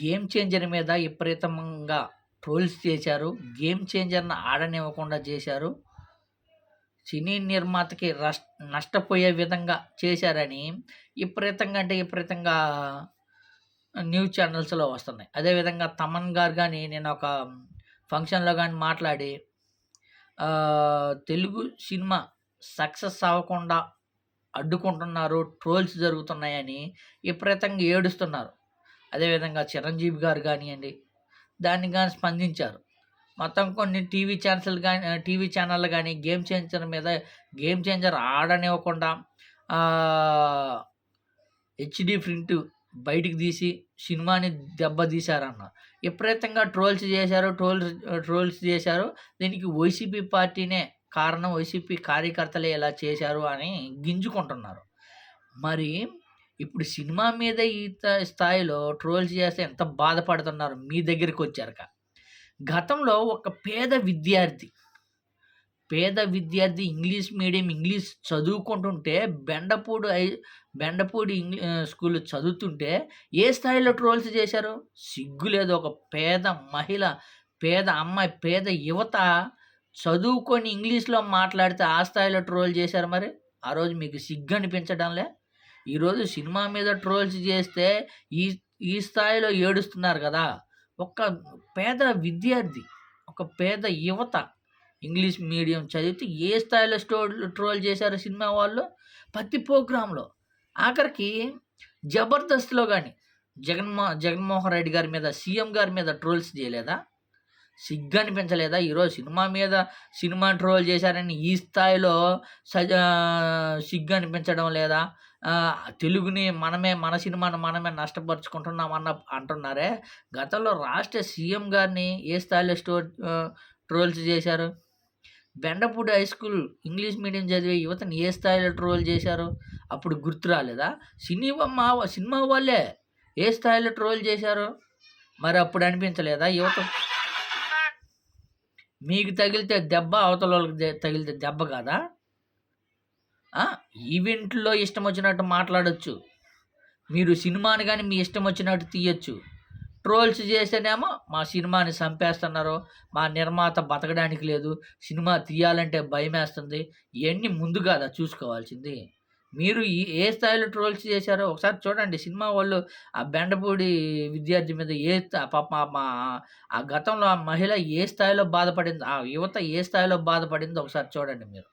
Game changer మీద విపరీతంగా trolls చేశారు. గేమ్ చేంజర్‌ని ఆడనివ్వకుండా చేశారు. సినీ నిర్మాతకి నష్టపోయే విధంగా చేశారని విపరీతంగా అంటే విపరీతంగా న్యూస్ ఛానల్స్‌లో వస్తున్నాయి. అదేవిధంగా తమన్ గారు గాని నేను ఒక ఫంక్షన్‌లో గాని మాట్లాడి తెలుగు సినిమా సక్సెస్ అవ్వకుండా అడ్డుకుంటున్నారు, ట్రోల్స్ జరుగుతున్నాయని విపరీతంగా ఏడుస్తున్నారు. అదేవిధంగా చిరంజీవి గారు గానియండి, దానికి గాని స్పందించారు. మొత్తం కొన్ని టీవీ ఛానళ్ళు గాని గేమ్ చేంజర్ ఆడనివ్వకుండా హెచ్‌డీ ప్రింట్ బయటికి తీసి సినిమాని దెబ్బతీశారన్నారు. విపరీతంగా ట్రోల్స్ చేశారు. దీనికి వైసీపీ పార్టీనే కారణం, వైసీపీ కార్యకర్తలే ఇలా చేశారు అని గింజుకుంటున్నారు. మరి ఇప్పుడు సినిమా మీద ఈ స్థాయిలో ట్రోల్స్ చేస్తే ఎంత బాధపడుతున్నారు మీ దగ్గరికొచ్చాక. గతంలో ఒక పేద విద్యార్థి ఇంగ్లీష్ చదువుకుంటుంటే బెండపూడి స్కూల్‌లో చదువుతుంటే ఏ స్థాయిలో ట్రోల్స్ చేశారు? సిగ్గు లేదు. ఒక పేద మహిళ, పేద అమ్మాయి, పేద యువత చదువుకొని ఇంగ్లీష్‌లో మాట్లాడితే ఆ స్థాయిలో ట్రోల్ చేశారు మరి. ఆ రోజు మీకు సిగ్గు అనిపించడంలే? ఈరోజు సినిమా మీద ట్రోల్స్ చేస్తే ఈ స్థాయిలో ఏడుస్తున్నారు కదా! ఒక పేద విద్యార్థి, ఒక పేద యువత ఇంగ్లీష్ మీడియం చదివితే ఏ స్థాయిలో ట్రోల్ చేశారు సినిమా వాళ్ళు. ప్రతి ప్రోగ్రాంలో ఆఖరికి జబర్దస్త్‌లో గాని జగన్మోహన్ రెడ్డి గారి మీద, సీఎం గారి మీద ట్రోల్స్ చేయలేదా? సిగ్గు అనిపించలేదా? ఈరోజు సినిమా ట్రోల్ చేశారని ఈ స్థాయిలో సిగ్గు అనిపించడం లేదా? తెలుగుని మన సినిమాని మనమే నష్టపరుచుకుంటున్నాం అంటున్నారే. గతంలో రాష్ట్ర సీఎం గారిని ఏ స్థాయిలో ట్రోల్స్ చేశారు? Bendapudi high school English medium చదివే యువతని ఏ స్థాయిలో ట్రోల్ చేశారు? అప్పుడు గుర్తు రాలేదా? సినిమా వాళ్ళే ఏ స్థాయిలో ట్రోల్ చేశారు? మరి అప్పుడు అనిపించలేదా యువత? మీకు తగిలితే దెబ్బ అవతలోళ్ళకి తగిలితే దెబ్బ కాదా? ఈవెంట్‌లో ఇష్టం వచ్చినట్టు మాట్లాడొచ్చు. మీరు సినిమాని గాని మీ ఇష్టం వచ్చినట్టు తీయొచ్చు. ట్రోల్స్ చేస్తేనేమో మా సినిమాని చంపేస్తున్నారు, మా నిర్మాత బతకడానికి లేదు, సినిమా తీయాలంటే భయమేస్తుంది. ఇయన్నీ ముందు కాదా చూసుకోవాల్సింది. మీరు ఏ స్థాయిలో ట్రోల్స్ చేశారో ఒకసారి చూడండి. సినిమా వాళ్ళు ఆ బెండపూడి విద్యార్థి మీద పాపం ఆ గతంలో ఆ మహిళ ఏ స్థాయిలో బాధపడిందో, ఆ యువత ఏ స్థాయిలో బాధపడిందో ఒకసారి చూడండి మీరు.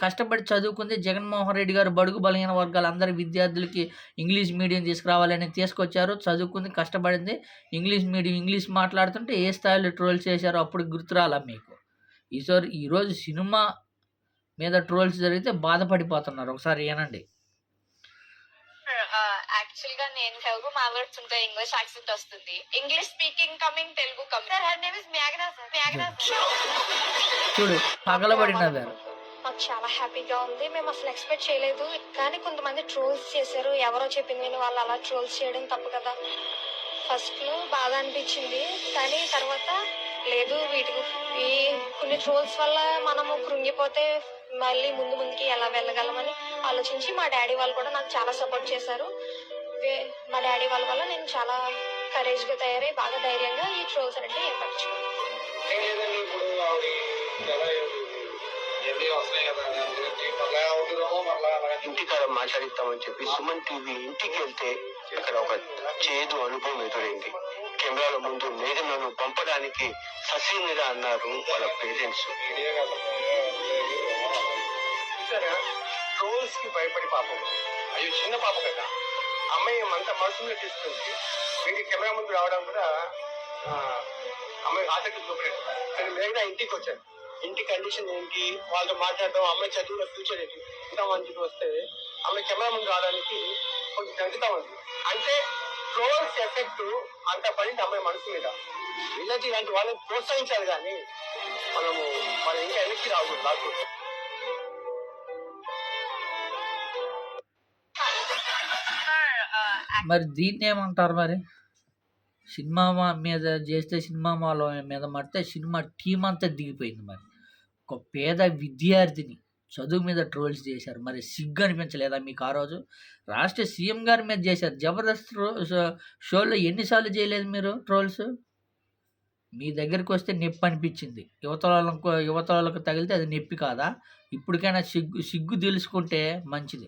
కష్టపడి చదువుకుంది. జగన్మోహన్ రెడ్డి గారు బడుగు బలహీన వర్గాల అందరి విద్యార్థులకి ఇంగ్లీష్ మీడియం తీసుకురావాలని తీసుకొచ్చారు. చదువుకుంది, కష్టపడింది. ఇంగ్లీష్ మాట్లాడుతుంటే ఏ స్థాయిలో ట్రోల్స్ చేశారో అప్పుడు గుర్తురాలా మీకు? ఈరోజు సినిమా మీద ట్రోల్స్ జరిగితే బాధపడిపోతున్నారు. ఒకసారి వినండి. యాక్చువల్‌గా నేను తెలుగు మాట్లాడుతుంటే ఇంగ్లీష్ యాక్సెంట్ వస్తుంది. English speaking coming, Telugu coming. Sir her name is మేఘనా సార్. చూడు పగలబడినవారు. మాకు చాలా హ్యాపీగా ఉంది. మేము అసలు ఎక్స్పెక్ట్ చేయలేదు. కానీ కొంతమంది ట్రోల్స్ చేశారు. ఎవరో చెప్పింది విని వాళ్ళు అలా ట్రోల్స్ చేయడం తప్పు కదా. ఫస్ట్‌లో బాధ అనిపించింది. కానీ తర్వాత లేదు, ఈ కొన్ని ట్రోల్స్ వల్ల మనము కృంగిపోతే మళ్ళీ ముందుకి ఎలా వెళ్ళగలమని ఆలోచించి మా డాడీ వాళ్ళు కూడా నాకు చాలా సపోర్ట్ చేశారు. మా డాడీ వాళ్ళ వల్ల నేను చాలా కరేజ్‌గా తయారై బాగా ధైర్యంగా ఈ ట్రోల్స్ అనేవి ఏర్పరచుకున్నాను. ఇంటికాడ మాట్లాడిస్తామని చెప్పి సుమన్ టీవీ ఇంటికి వెళ్తే అక్కడ ఒక చేదు అనుభవం ఎదురైంది. కెమెరాల ముందు మేఘనను పంపడానికి ససీమిరా అన్నారు వాళ్ళ పేరెంట్స్. ట్రోల్స్ కి భయపడి పాపం, అయ్యో చిన్న పాప కదా, అమ్మాయి అంత మనసులో తీసుకుంది. వీడి కెమెరా ముందు రావడం కూడా అమ్మాయి ఆసక్తి చూపలేదు. కానీ మేఘన ఇంటికి వచ్చాను. ఇంటి కండిషన్ ఏంటి, వాళ్ళతో మాట్లాడటం, అమ్మాయి చదువులో ఫ్యూచర్ ఏంటి అని చెప్పి వస్తే అమ్మాయి కెమెరా ముందు రావడానికి కొంచెం తగ్గుతామంది. అంటే ట్రోల్స్ ఎఫెక్ట్ అంత పడింది అమ్మాయి మనసు మీద. వీళ్ళకి ఇలాంటి వాళ్ళని ప్రోత్సహించాలి కానీ మనము మన ఇంకా వెనక్కి రాకూడదు. మరి దీన్ని ఏమంటారు మరి? సినిమా మీద చేస్తే సినిమా వాళ్ళ మీద మడితే సినిమా టీం అంతా దిగిపోయింది. మరి ఒక పేద విద్యార్థిని చదువు మీద ట్రోల్స్ చేశారు. మరి సిగ్గు అనిపించలేదా మీకు ఆ రోజు? రాష్ట్ర సీఎం గారి మీద చేశారు. జబర్దస్త్ షోలో ఎన్ని సార్లు చేయలేదు మీరు ట్రోల్స్? మీ దగ్గరికొస్తే నొప్పనిపిచ్చింది. యువతలోళ్ళకు తగిలితే అది నొప్పి కాదా? ఇప్పటికైనా సిగ్గు తెలుసుకుంటే మంచిది.